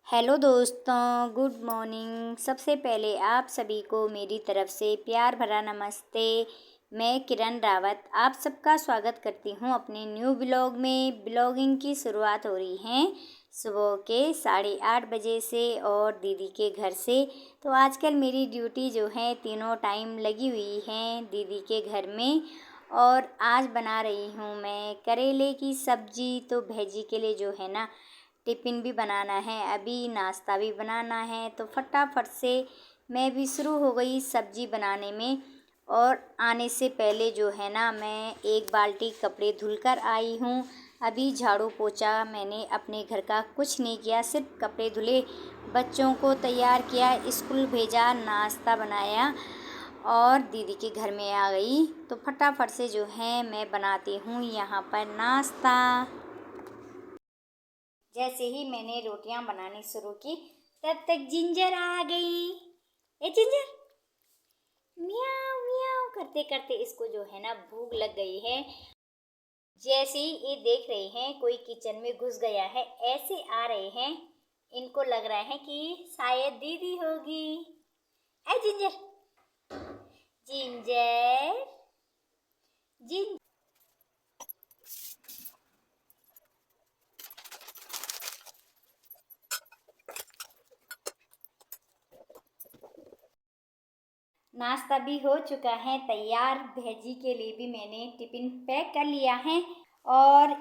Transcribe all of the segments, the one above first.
Hello दोस्तों, good morning. सबसे पहले आप सभी को मेरी तरफ से प्यार भरा नमस्ते। मैं किरण रावत आप सबका स्वागत करती हूँ अपने न्यू ब्लॉग में। ब्लॉगिंग की शुरुआत हो रही है सुबह के 8:30 बजे से और दीदी के घर से। तो आजकल मेरी ड्यूटी जो है तीनों टाइम लगी हुई है दीदी के घर में। और आज बना रही हूँ मैं करेले की सब्ज़ी। तो भैजी के लिए जो है ना टिफ़िन भी बनाना है, अभी नाश्ता भी बनाना है। तो फटाफट से मैं भी शुरू हो गई सब्ज़ी बनाने में। और आने से पहले जो है ना मैं एक बाल्टी कपड़े धुलकर आई हूँ। अभी झाड़ू पोछा मैंने अपने घर का कुछ नहीं किया, सिर्फ कपड़े धुले, बच्चों को तैयार किया, स्कूल भेजा, नाश्ता बनाया और दीदी के घर में आ गई। तो फटाफट से जो है मैं बनाती हूँ यहाँ पर नाश्ता। जैसे ही मैंने रोटियां बनानी शुरू की तब तक जिंजर आ गई। ए जिंजर, मियाऊ मियाऊ करते करते इसको जो है ना भूख लग गई है। जैसे ही ये देख रहे हैं कोई किचन में घुस गया है, ऐसे आ रहे हैं, इनको लग रहा है कि शायद दीदी होगी। ए जिंजर, जिंजर, जिंजर। नाश्ता भी हो चुका है तैयार। भैजी के लिए भी मैंने टिफ़िन पैक कर लिया है। और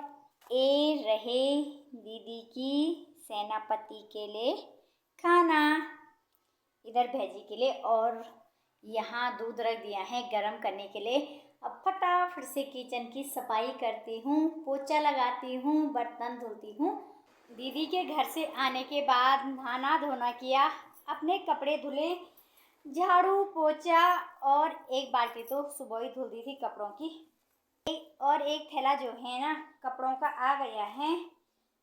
ये रहे दीदी की सेनापति के लिए खाना, इधर भैजी के लिए। और यहाँ दूध रख दिया है गरम करने के लिए। अब फटाफट से किचन की सफाई करती हूँ, पोछा लगाती हूँ, बर्तन धुलती हूँ। दीदी के घर से आने के बाद नहाना धोना किया, अपने कपड़े धुले, झाड़ू पोछा और एक बाल्टी तो सुबह ही धुल दी थी कपड़ों की। और एक थैला जो है ना कपड़ों का आ गया है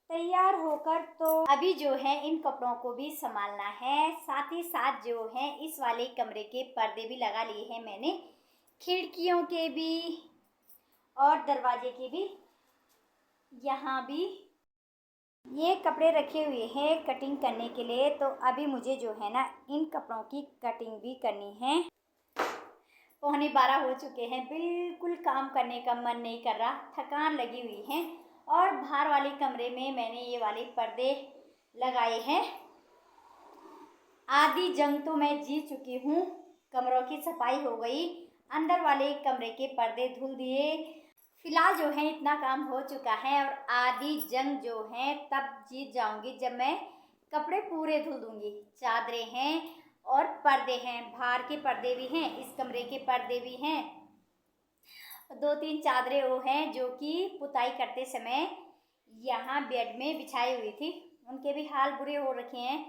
तैयार होकर। तो अभी जो है इन कपड़ों को भी संभालना है। साथ ही साथ जो है इस वाले कमरे के पर्दे भी लगा लिए हैं मैंने, खिड़कियों के भी और दरवाजे के भी। यहाँ भी ये कपड़े रखे हुए हैं कटिंग करने के लिए। तो अभी मुझे जो है ना इन कपड़ों की कटिंग भी करनी है। 11:15 हो चुके हैं, बिल्कुल काम करने का मन नहीं कर रहा, थकान लगी हुई है। और बाहर वाले कमरे में मैंने ये वाले पर्दे लगाए हैं। आधी जंग तो मैं जीत चुकी हूँ, कमरों की सफाई हो गई, अंदर वाले कमरे के पर्दे धुल दिए। फिलहाल जो है इतना काम हो चुका है और आधी जंग जो है तब जीत जाऊंगी जब मैं कपड़े पूरे धुल दूंगी। चादरें हैं और पर्दे हैं, बाहर के पर्दे भी हैं, इस कमरे के पर्दे भी हैं। 2-3 चादरें वो हैं जो कि पुताई करते समय यहाँ बेड में बिछाई हुई थी, उनके भी हाल बुरे हो रखे हैं।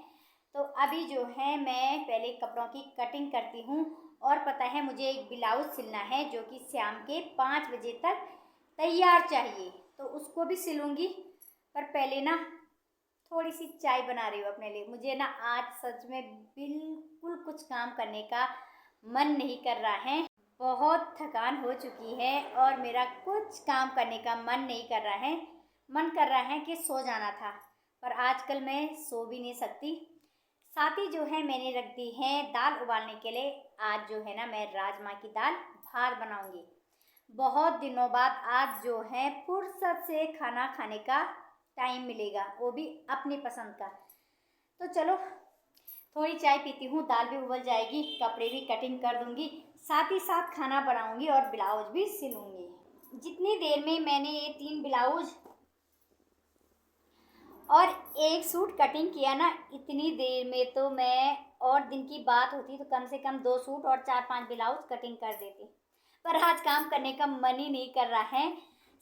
तो अभी जो है मैं पहले कपड़ों की कटिंग करती हूँ। और पता है मुझे एक ब्लाउज सिलना है जो कि शाम के 5 बजे तक तैयार चाहिए, तो उसको भी सिलूँगी। पर पहले ना थोड़ी सी चाय बना रही हूँ अपने लिए। मुझे ना आज सच में बिल्कुल कुछ काम करने का मन नहीं कर रहा है, बहुत थकान हो चुकी है और मेरा कुछ काम करने का मन नहीं कर रहा है। मन कर रहा है कि सो जाना था, पर आजकल मैं सो भी नहीं सकती। साथ ही जो है मैंने रख दी है दाल उबालने के लिए। आज जो है ना मैं राजमा की दाल भात बनाऊंगी। बहुत दिनों बाद आज जो है फुर्सत से खाना खाने का टाइम मिलेगा, वो भी अपनी पसंद का। तो चलो थोड़ी चाय पीती हूँ, दाल भी उबल जाएगी, कपड़े भी कटिंग कर दूँगी, साथ ही साथ खाना बनाऊँगी और ब्लाउज भी सिलूँगी। जितनी देर में मैंने ये 3 ब्लाउज और एक सूट कटिंग किया ना, इतनी देर में तो मैं, और दिन की बात होती तो कम से कम 2 सूट और 4-5 ब्लाउज कटिंग कर देती। पर आज काम करने का मन ही नहीं कर रहा है।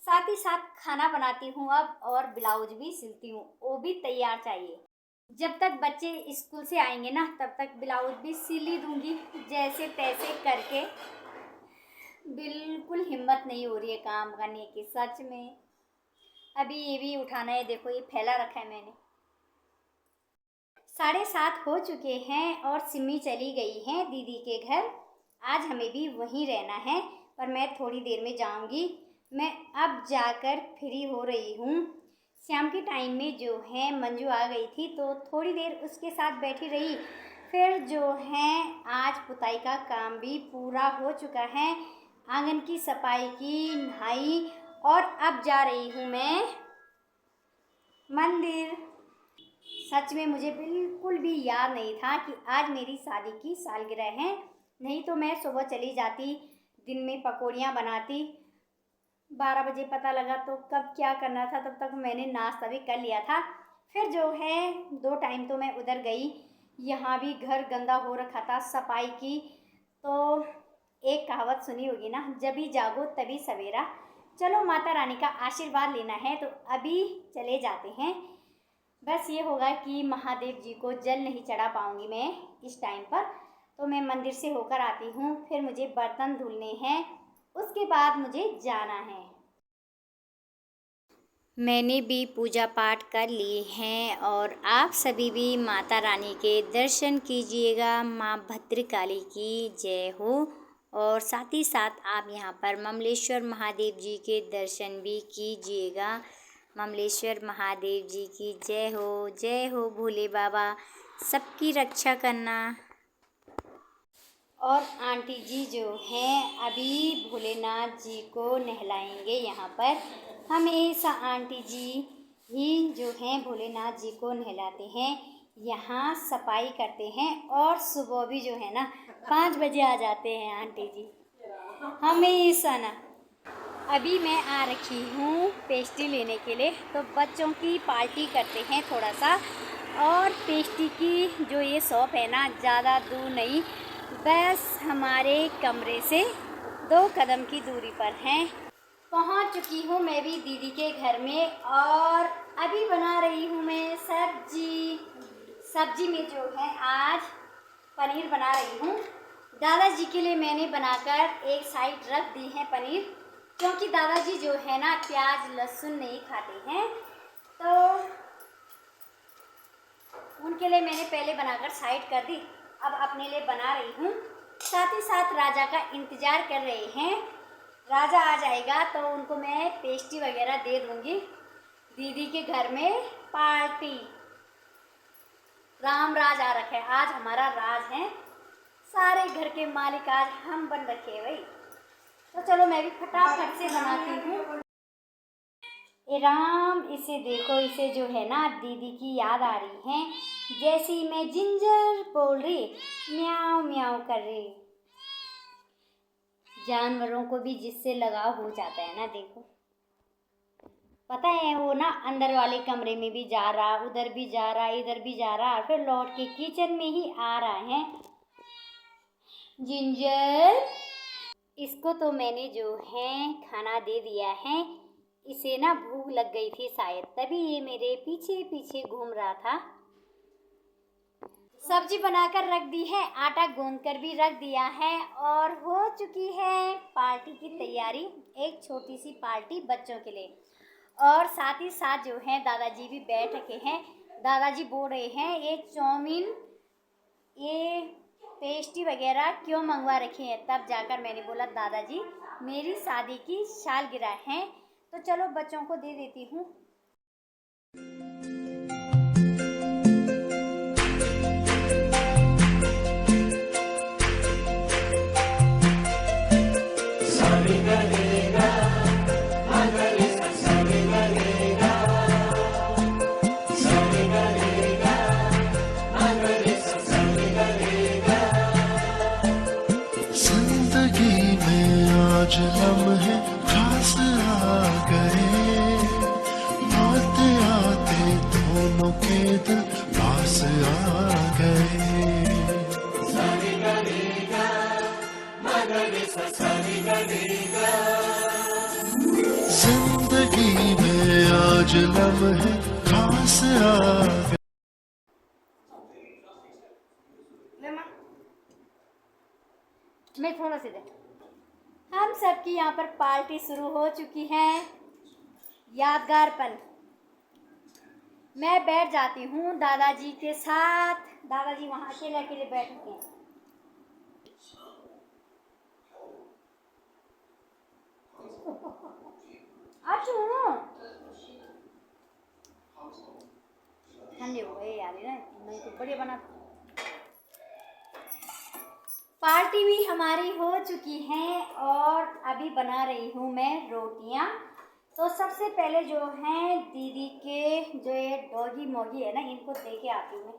साथ ही साथ खाना बनाती हूँ अब और ब्लाउज भी सिलती हूँ, वो भी तैयार चाहिए। जब तक बच्चे स्कूल से आएंगे ना तब तक ब्लाउज भी सिल ही दूँगी जैसे तैसे करके। बिल्कुल हिम्मत नहीं हो रही है काम करने की सच में। अभी ये भी उठाना है, देखो ये फैला रखा है मैंने। 7:30 हो चुके हैं और सिमी चली गई है दीदी के घर। आज हमें भी वहीं रहना है, पर मैं थोड़ी देर में जाऊंगी। मैं अब जाकर फ्री हो रही हूँ। शाम के टाइम में जो है मंजू आ गई थी तो थोड़ी देर उसके साथ बैठी रही। फिर जो है आज पुताई का काम भी पूरा हो चुका है, आंगन की सफाई की, नहाई, और अब जा रही हूँ मैं मंदिर। सच में मुझे बिल्कुल भी याद नहीं था कि आज मेरी शादी की सालगिरह है, नहीं तो मैं सुबह चली जाती, दिन में पकौड़ियाँ बनाती। 12 बजे पता लगा तो कब क्या करना था, तब तक मैंने नाश्ता भी कर लिया था। फिर जो है 2 टाइम तो मैं उधर गई, यहाँ भी घर गंदा हो रखा था, सफाई की। तो एक कहावत सुनी होगी ना, जभी जागो तभी सवेरा। चलो माता रानी का आशीर्वाद लेना है तो अभी चले जाते हैं। बस ये होगा कि महादेव जी को जल नहीं चढ़ा पाऊँगी मैं इस टाइम पर, तो मैं मंदिर से होकर आती हूँ। फिर मुझे बर्तन धुलने हैं, उसके बाद मुझे जाना है। मैंने भी पूजा पाठ कर लिए हैं और आप सभी भी माता रानी के दर्शन कीजिएगा। माँ भद्रकाली की जय हो। और साथ ही साथ आप यहाँ पर ममलेश्वर महादेव जी के दर्शन भी कीजिएगा। ममलेश्वर महादेव जी की जय हो भोले बाबा, सबकी रक्षा करना। और आंटी जी जो हैं अभी भोलेनाथ जी को नहलाएंगे। यहाँ पर हमेशा आंटी जी ही जो हैं भोलेनाथ जी को नहलाते हैं, यहाँ सफाई करते हैं, और सुबह भी जो है ना 5 बजे आ जाते हैं आंटी जी हमेशा ना। अभी मैं आ रखी हूँ पेस्ट्री लेने के लिए, तो बच्चों की पार्टी करते हैं थोड़ा सा। और पेस्ट्री की जो ये शॉप है ना, ज़्यादा दूर नहीं, बस हमारे कमरे से 2 कदम की दूरी पर हैं। पहुँच चुकी हूँ मैं भी दीदी के घर में, और अभी बना रही हूँ मैं सब्जी में जो है आज पनीर बना रही हूँ। दादाजी के लिए मैंने बनाकर एक साइड रख दी है पनीर, क्योंकि दादाजी जो है ना प्याज लहसुन नहीं खाते हैं, तो उनके लिए मैंने पहले बनाकर साइड कर दी। अब अपने लिए बना रही हूँ। साथ ही साथ राजा का इंतज़ार कर रहे हैं, राजा आ जाएगा तो उनको मैं पेस्ट्री वगैरह दे दूँगी। दीदी के घर में पार्टी, राम राज आ रखा है, आज हमारा राज है, सारे घर के मालिक आज हम बन रखे हैं भाई। तो चलो मैं भी फटाफट से बनाती हूँ। ए राम, इसे देखो, इसे जो है ना दीदी की याद आ रही है, जैसी मैं जिंजर बोल रही, म्याऊ म्याऊ कर रही। जानवरों को भी जिससे लगाव हो जाता है ना, देखो पता है वो ना अंदर वाले कमरे में भी जा रहा, उधर भी जा रहा, इधर भी जा रहा, फिर लौट के किचन में ही आ रहा है। जिंजर, इसको तो मैंने जो है खाना दे दिया है, इसे ना भूख लग गई थी शायद, तभी ये मेरे पीछे पीछे घूम रहा था। सब्जी बनाकर रख दी है, आटा गूंद कर भी रख दिया है, और हो चुकी है पार्टी की तैयारी। एक छोटी सी पार्टी बच्चों के लिए, और साथ ही साथ जो है दादाजी भी बैठ रखे हैं। दादाजी बोल रहे हैं ये चाउमीन, ये पेस्ट्री वगैरह क्यों मंगवा रखी हैं। तब जाकर मैंने बोला दादाजी मेरी शादी की सालगिरह है, तो चलो बच्चों को दे देती हूँ। जिंदगी में आज लम्हे खास आ गए, आते आते दोनों के दिल पास आ गए। जिंदगी में आज लम्हे खास आ गए। मैं थोड़ा से दे। हम सबकी यहाँ पर पार्टी शुरू हो चुकी है, यादगार पल। मैं बैठ जाती हूँ दादाजी के साथ, दादाजी वहाँ अकेले अकेले बैठते हैं। अच्छा, ठंडे हो गए यार ना, मैं तो बढ़िया बना। पार्टी भी हमारी हो चुकी है और अभी बना रही हूँ मैं रोटियाँ। तो सबसे पहले जो है दीदी के जो ये डॉगी मोगी है ना, इनको दे के आती हूँ मैं।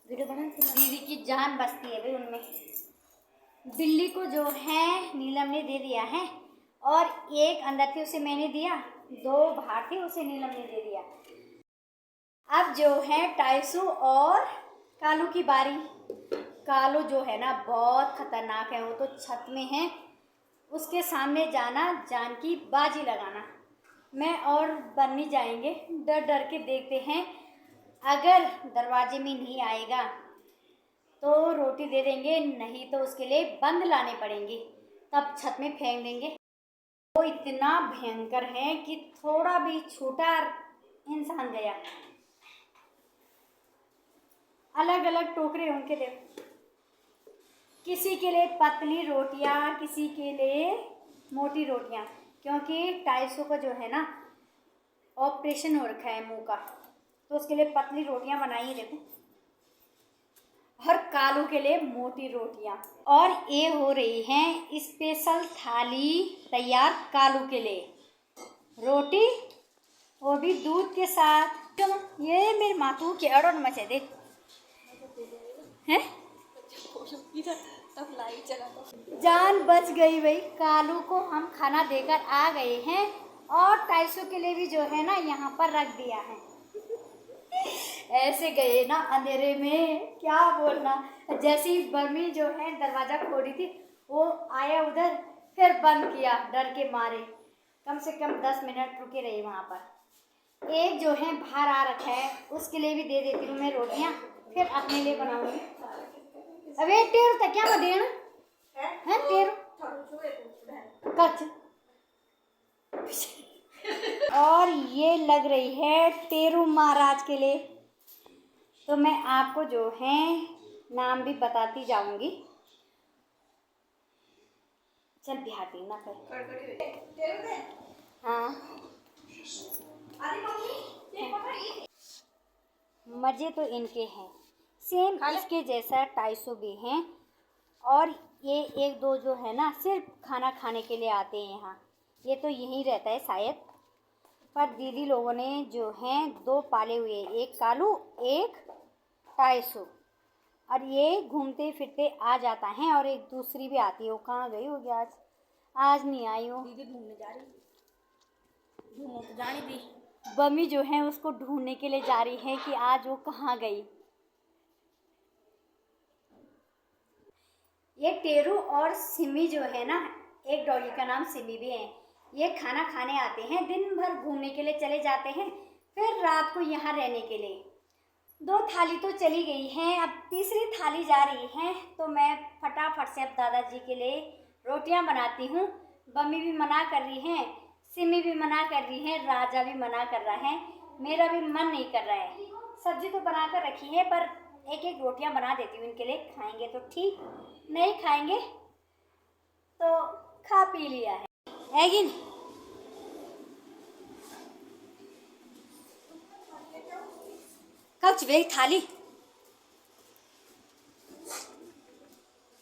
वीडियो बना, दीदी की जान बसती है भाई उनमें। बिल्ली को जो है नीलम ने दे दिया है और एक अंदर थी उसे मैंने दिया, 2 बाहर थी उसे नीलम ने दे दिया। अब जो है टाइसू और कालू की बारी। कालू जो है ना बहुत खतरनाक है, वो तो छत में है, उसके सामने जाना जान की बाजी लगाना। मैं और बन्नी जाएंगे, डर डर के देखते हैं, अगर दरवाजे में नहीं आएगा तो रोटी दे देंगे, नहीं तो उसके लिए बंद लाने पड़ेंगे, तब छत में फेंक देंगे। वो इतना भयंकर है कि थोड़ा भी छोटा इंसान गया। अलग अलग टोकरे उनके देखो, किसी के लिए पतली रोटियां, किसी के लिए मोटी रोटियां, क्योंकि टाइसो का जो है ना ऑपरेशन हो रखा है मुंह का, तो उसके लिए पतली रोटियां बनाई देखो, और कालू के लिए मोटी रोटियां। और ये हो रही हैं स्पेशल थाली तैयार कालू के लिए, रोटी वो भी दूध के साथ। ये मेरे मातू के अड़ोड़ मचे देख हैं, जान बच गई भाई। कालू को हम खाना देकर आ गए हैं और टाइसो के लिए भी जो है ना यहाँ पर रख दिया है। ऐसे गए ना अंधेरे में, क्या बोलना। जैसे ही बर्मी जो है दरवाजा खोली थी, वो आया उधर, फिर बंद किया डर के मारे। कम से कम 10 मिनट रुके रहे वहाँ पर। एक जो है बाहर आ रखा है, उसके लिए भी दे देती हूँ मैं रोटियाँ, फिर अपने लिए बनाऊंगी। अबे टेरू तक क्या मत देना है, टेरू कच। और ये लग रही है टेरू महाराज के लिए, तो मैं आपको जो है नाम भी बताती जाऊंगी। चल बिहारी ना कर। हाँ मजे तो इनके हैं, सेम इसके जैसा टाइसो भी हैं। और ये 1-2 जो है ना सिर्फ खाना खाने के लिए आते हैं यहाँ, ये तो यहीं रहता है शायद। पर दीदी लोगों ने जो हैं 2 पाले हुए, एक कालू एक टाइसो, और ये घूमते फिरते आ जाता है। और एक दूसरी भी आती है, वो कहाँ गई होगी आज, आज नहीं आई हो। दीदी घूमने जा रही, घूमो तो जाने दी। बमी जो है उसको ढूंढने के लिए जा रही है कि आज वो कहाँ गई। ये टेरू और सिमी जो है ना, एक डॉगी का नाम सिमी भी है, ये खाना खाने आते हैं, दिन भर घूमने के लिए चले जाते हैं, फिर रात को यहाँ रहने के लिए। 2 थाली तो चली गई हैं, अब तीसरी थाली जा रही है, तो मैं फटाफट से अब दादाजी के लिए रोटियां बनाती हूँ। बम्मी भी मना कर रही है, सिमी भी मना कर रही है, राजा भी मना कर रहा है, मेरा भी मन नहीं कर रहा है। सब्जी तो बना कर रखी है, पर एक एक रोटियां बना देती हूँ इनके लिए, खाएंगे तो ठीक, नहीं खाएंगे तो खा पी लिया है कि नहीं। कब चुभेगी थाली,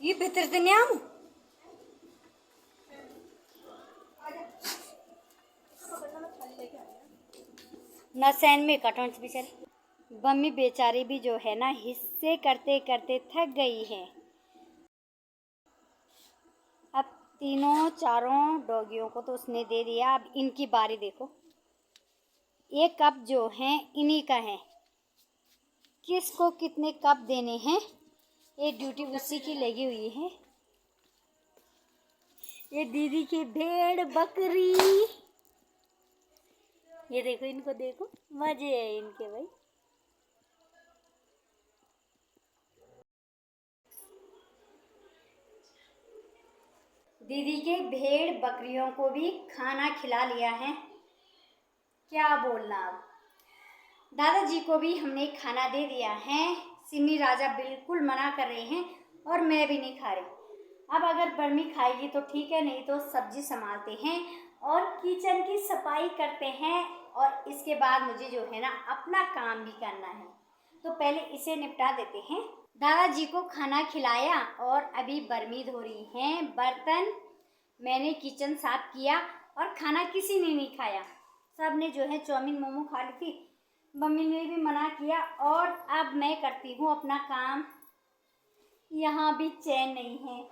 ये भीतर से नहीं आऊं। न सैन में कटौन भी चले। बम्मी बेचारी भी जो है ना हिस्से करते करते थक गई है। अब 3-4 डॉगियों को तो उसने दे दिया, अब इनकी बारी देखो। ये कप जो हैं इन्हीं का है, किसको कितने कप देने हैं ये ड्यूटी उसी की लगी हुई है। ये दीदी की भेड़ बकरी, ये देखो इनको, देखो मजे है इनके भाई। दीदी के भेड़ बकरियों को भी खाना खिला लिया है, क्या बोलना। अब दादाजी को भी हमने खाना दे दिया है। सिमी राजा बिल्कुल मना कर रहे हैं और मैं भी नहीं खा रही। अब अगर बर्मी खाएगी तो ठीक है, नहीं तो सब्जी संभालते हैं और किचन की सफाई करते हैं। और इसके बाद मुझे जो है ना अपना काम भी करना है, तो पहले इसे निपटा देते हैं। दादाजी को खाना खिलाया और अभी बर्मी धो रही हैं बर्तन। मैंने किचन साफ किया और खाना किसी ने नहीं खाया। सब ने जो है चाउमीन मोमो खा ली थी, मम्मी ने भी मना किया। और अब मैं करती हूँ अपना काम। यहाँ भी चैन नहीं है,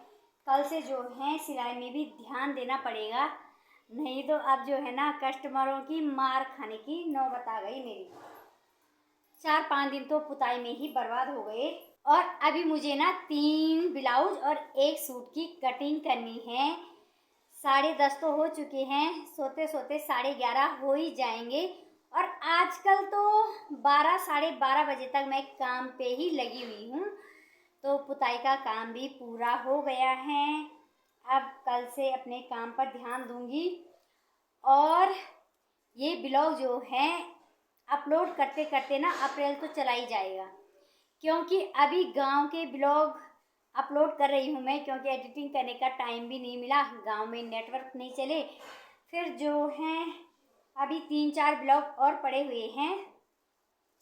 कल से जो है सिलाई में भी ध्यान देना पड़ेगा, नहीं तो अब जो है ना कस्टमरों की मार खाने की नौबत आ गई मेरी। 4-5 दिन तो पुताई में ही बर्बाद हो गए। और अभी मुझे ना 3 ब्लाउज और 1 सूट की कटिंग करनी है। 10:30 तो हो चुके हैं, सोते सोते 11:30 हो ही जाएंगे। और आजकल तो 12 साढ़े 12 बजे तक मैं काम पे ही लगी हुई हूँ। तो पुताई का काम भी पूरा हो गया है। अब कल से अपने काम पर ध्यान दूंगी। और ये ब्लॉग जो है अपलोड करते करते ना अप्रैल तो चला ही जाएगा, क्योंकि अभी गांव के ब्लॉग अपलोड कर रही हूँ मैं, क्योंकि एडिटिंग करने का टाइम भी नहीं मिला, गांव में नेटवर्क नहीं चले। फिर जो है अभी 3-4 ब्लॉग और पड़े हुए हैं।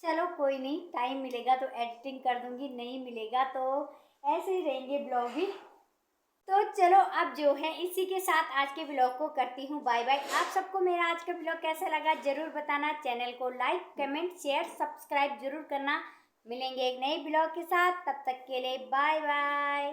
चलो कोई नहीं, टाइम मिलेगा तो एडिटिंग कर दूंगी, नहीं मिलेगा तो ऐसे ही रहेंगे ब्लॉग भी। तो चलो अब जो है इसी के साथ आज के ब्लॉग को करती हूँ बाय बाय। आप सबको मेरा आज का ब्लॉग कैसा लगा जरूर बताना। चैनल को लाइक कमेंट शेयर सब्सक्राइब जरूर करना। मिलेंगे एक नए ब्लॉग के साथ, तब तक के लिए बाय बाय।